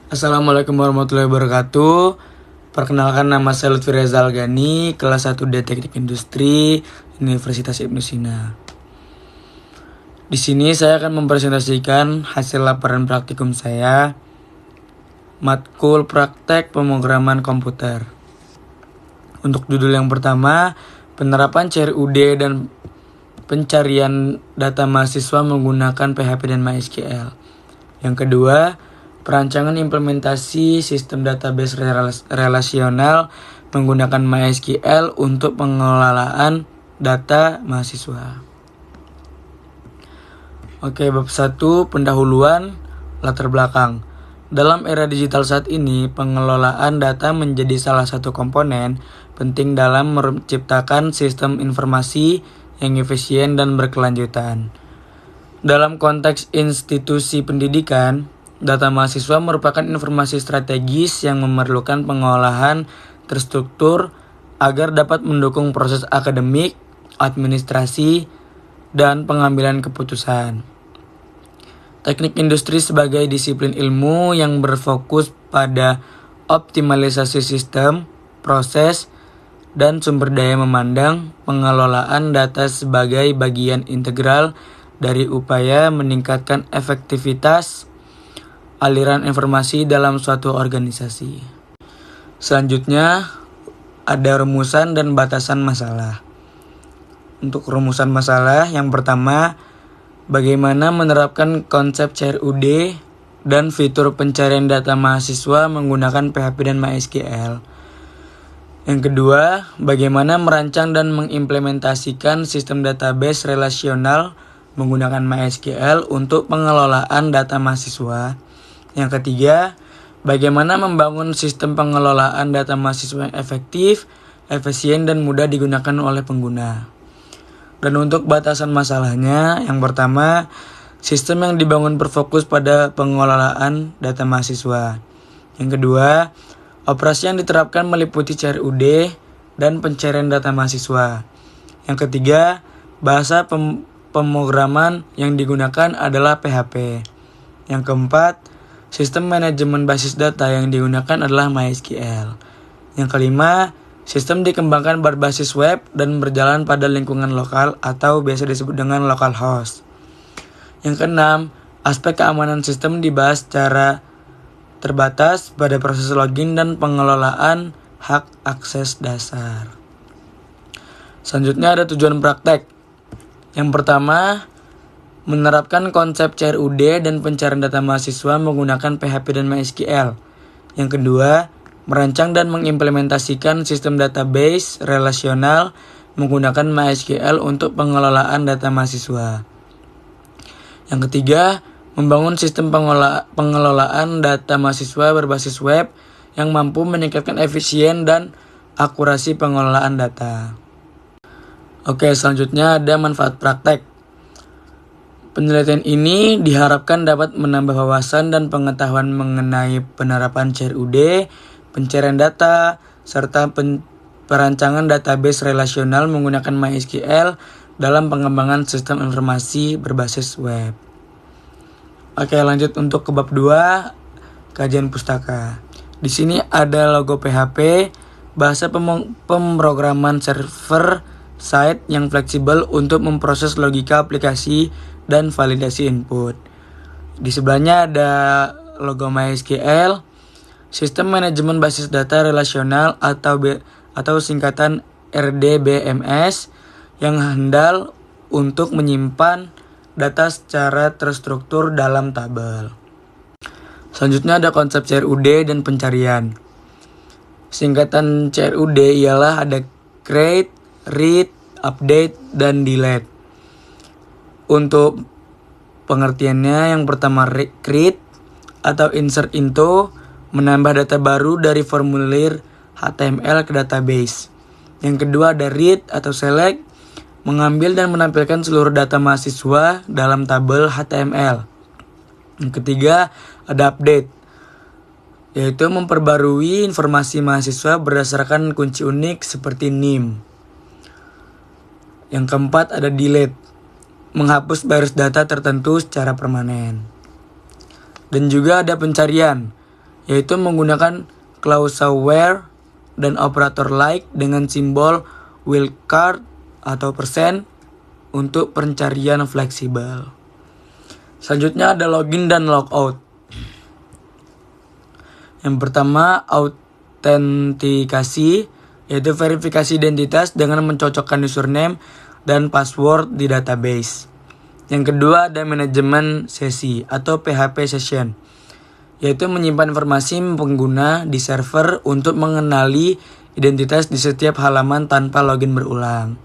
Assalamualaikum warahmatullahi wabarakatuh. Perkenalkan, nama saya Lutfi Rezal Gani, kelas 1D Teknik Industri, Universitas Ibnu Sina. Di sini saya akan mempresentasikan hasil laporan praktikum saya, matkul praktek pemrograman komputer. Untuk judul yang pertama, penerapan CRUD dan pencarian data mahasiswa menggunakan PHP dan MySQL. Yang kedua, perancangan implementasi sistem database relasional menggunakan MySQL untuk pengelolaan data mahasiswa. Oke, bab 1, pendahuluan, latar belakang. Dalam era digital saat ini, pengelolaan data menjadi salah satu komponen penting dalam menciptakan sistem informasi yang efisien dan berkelanjutan. Dalam konteks institusi pendidikan, data mahasiswa merupakan informasi strategis yang memerlukan pengolahan terstruktur agar dapat mendukung proses akademik, administrasi, dan pengambilan keputusan. Teknik industri sebagai disiplin ilmu yang berfokus pada optimalisasi sistem, proses, dan sumber daya memandang pengelolaan data sebagai bagian integral dari upaya meningkatkan efektivitas aliran informasi dalam suatu organisasi. Selanjutnya, ada rumusan dan batasan masalah. Untuk rumusan masalah, yang pertama, bagaimana menerapkan konsep CRUD dan fitur pencarian data mahasiswa menggunakan PHP dan MySQL. Yang kedua, bagaimana merancang dan mengimplementasikan sistem database relasional menggunakan MySQL untuk pengelolaan data mahasiswa. Yang ketiga, bagaimana membangun sistem pengelolaan data mahasiswa yang efektif, efisien, dan mudah digunakan oleh pengguna. Dan untuk batasan masalahnya, yang pertama, sistem yang dibangun berfokus pada pengelolaan data mahasiswa. Yang kedua, operasi yang diterapkan meliputi CRUD dan pencarian data mahasiswa. Yang ketiga, bahasa pemrograman yang digunakan adalah PHP. Yang keempat, sistem manajemen basis data yang digunakan adalah MySQL. Yang kelima, sistem dikembangkan berbasis web dan berjalan pada lingkungan lokal atau biasa disebut dengan localhost. Yang keenam, aspek keamanan sistem dibahas secara terbatas pada proses login dan pengelolaan hak akses dasar. Selanjutnya ada tujuan praktek. Yang pertama, menerapkan konsep CRUD dan pencarian data mahasiswa menggunakan PHP dan MySQL. Yang kedua, merancang dan mengimplementasikan sistem database relasional menggunakan MySQL untuk pengelolaan data mahasiswa. Yang ketiga, membangun sistem pengelolaan data mahasiswa berbasis web yang mampu meningkatkan efisien dan akurasi pengelolaan data. Oke, selanjutnya ada manfaat praktek. Penelitian ini diharapkan dapat menambah wawasan dan pengetahuan mengenai penerapan CRUD, pencarian data, serta perancangan database relasional menggunakan MySQL dalam pengembangan sistem informasi berbasis web. Oke, lanjut untuk ke bab 2, kajian pustaka. Di sini ada logo PHP, bahasa pemrograman server side yang fleksibel untuk memproses logika aplikasi dan validasi input. Di sebelahnya ada logo MySQL, sistem manajemen basis data relasional atau singkatan RDBMS yang handal untuk menyimpan data secara terstruktur dalam tabel. Selanjutnya ada konsep CRUD dan pencarian. Singkatan CRUD ialah ada create, read, update, dan delete. Untuk pengertiannya, yang pertama create atau insert into, menambah data baru dari formulir HTML ke database. Yang kedua ada read atau select, mengambil dan menampilkan seluruh data mahasiswa dalam tabel HTML. Yang ketiga ada update, yaitu memperbarui informasi mahasiswa berdasarkan kunci unik seperti NIM. Yang keempat ada delete, menghapus baris data tertentu secara permanen. Dan juga ada pencarian, yaitu menggunakan klausa where dan operator like dengan simbol wildcard atau persen untuk pencarian fleksibel. Selanjutnya ada login dan logout. Yang pertama, autentikasi, yaitu verifikasi identitas dengan mencocokkan username dan password di database. Yang kedua ada manajemen sesi atau PHP session, yaitu menyimpan informasi pengguna di server untuk mengenali identitas di setiap halaman tanpa login berulang.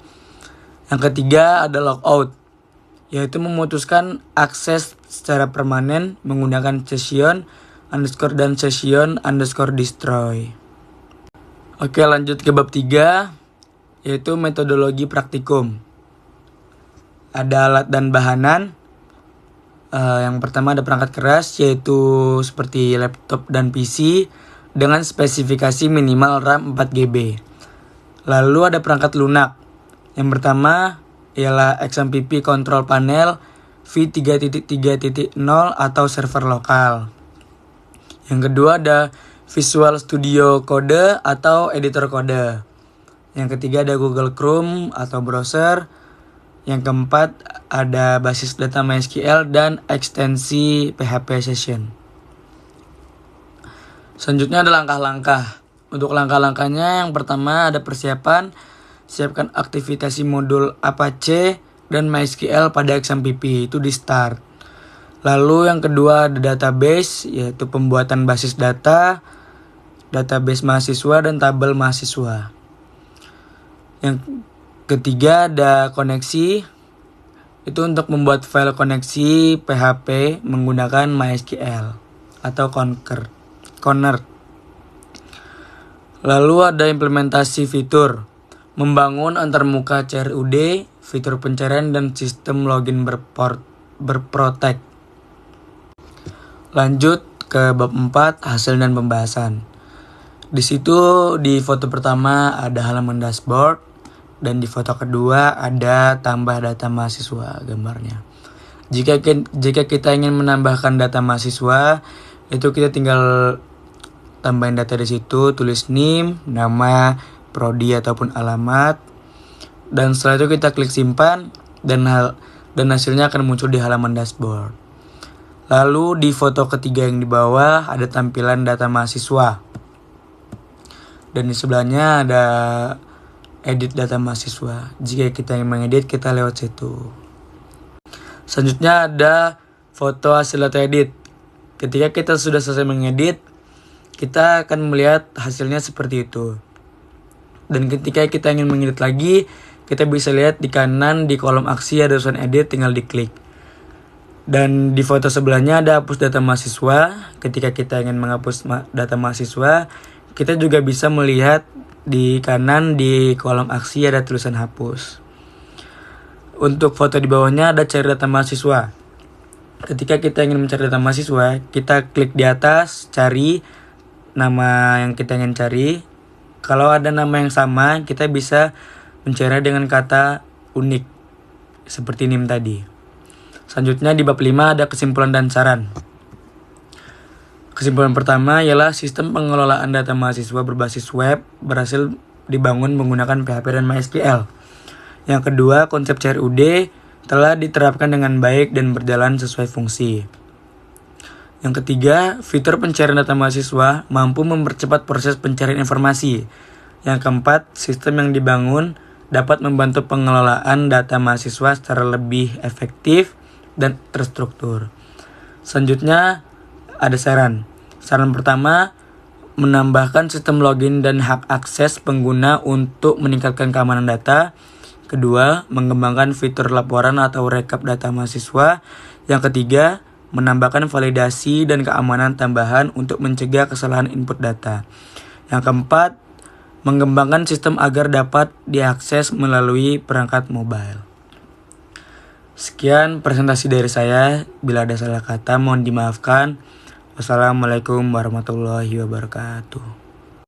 Yang ketiga ada logout, yaitu memutuskan akses secara permanen menggunakan session underscore dan session underscore destroy. Oke, lanjut ke bab 3, yaitu metodologi praktikum. Ada alat dan bahanan. Yang pertama ada perangkat keras, yaitu seperti laptop dan PC dengan spesifikasi minimal RAM 4GB. Lalu ada perangkat lunak. Yang pertama ialah XMPP Control Panel v3.3.0 atau server lokal. Yang kedua ada Visual Studio Code atau editor kode. Yang ketiga ada Google Chrome atau browser. Yang keempat ada basis data MySQL dan ekstensi PHP Session. Selanjutnya ada langkah-langkah. Untuk langkah-langkahnya yang pertama ada persiapan. Siapkan aktivasi modul Apache dan MySQL pada XMPP, itu di start. Lalu yang kedua ada database, yaitu pembuatan basis data, database mahasiswa dan tabel mahasiswa. Yang ketiga ada koneksi, itu untuk membuat file koneksi PHP menggunakan MySQL atau Conner. Lalu ada implementasi fitur, membangun antarmuka CRUD, fitur pencarian dan sistem login berprotek. Lanjut ke bab 4, hasil dan pembahasan. Di situ di foto pertama ada halaman dashboard dan di foto kedua ada tambah data mahasiswa gambarnya. Jika kita ingin menambahkan data mahasiswa, itu kita tinggal tambahin data di situ, tulis NIM, nama, prodi ataupun alamat, dan setelah itu kita klik simpan dan hasilnya akan muncul di halaman dashboard. Lalu di foto ketiga yang di bawah ada tampilan data mahasiswa dan di sebelahnya ada edit data mahasiswa. Jika kita ingin mengedit, kita lewat situ. Selanjutnya ada foto hasil data edit. Ketika kita sudah selesai mengedit, kita akan melihat hasilnya seperti itu. Dan ketika kita ingin mengedit lagi, kita bisa lihat di kanan di kolom aksi ada tulisan edit, tinggal diklik. Dan di foto sebelahnya ada hapus data mahasiswa. Ketika kita ingin menghapus data mahasiswa, kita juga bisa melihat di kanan di kolom aksi ada tulisan hapus. Untuk foto di bawahnya ada cari data mahasiswa. Ketika kita ingin mencari data mahasiswa, kita klik di atas, cari nama yang kita ingin cari. Kalau ada nama yang sama, kita bisa mencari dengan kata unik, seperti NIM tadi. Selanjutnya di bab 5 ada kesimpulan dan saran. Kesimpulan pertama ialah sistem pengelolaan data mahasiswa berbasis web berhasil dibangun menggunakan PHP dan MySQL. Yang kedua, konsep CRUD telah diterapkan dengan baik dan berjalan sesuai fungsi. Yang ketiga, fitur pencarian data mahasiswa mampu mempercepat proses pencarian informasi. Yang keempat, sistem yang dibangun dapat membantu pengelolaan data mahasiswa secara lebih efektif dan terstruktur. Selanjutnya, ada saran. Saran pertama, menambahkan sistem login dan hak akses pengguna untuk meningkatkan keamanan data. Kedua, mengembangkan fitur laporan atau rekap data mahasiswa. Yang ketiga, menambahkan validasi dan keamanan tambahan untuk mencegah kesalahan input data. Yang keempat, mengembangkan sistem agar dapat diakses melalui perangkat mobile. Sekian presentasi dari saya. Bila ada salah kata mohon dimaafkan. Wassalamualaikum warahmatullahi wabarakatuh.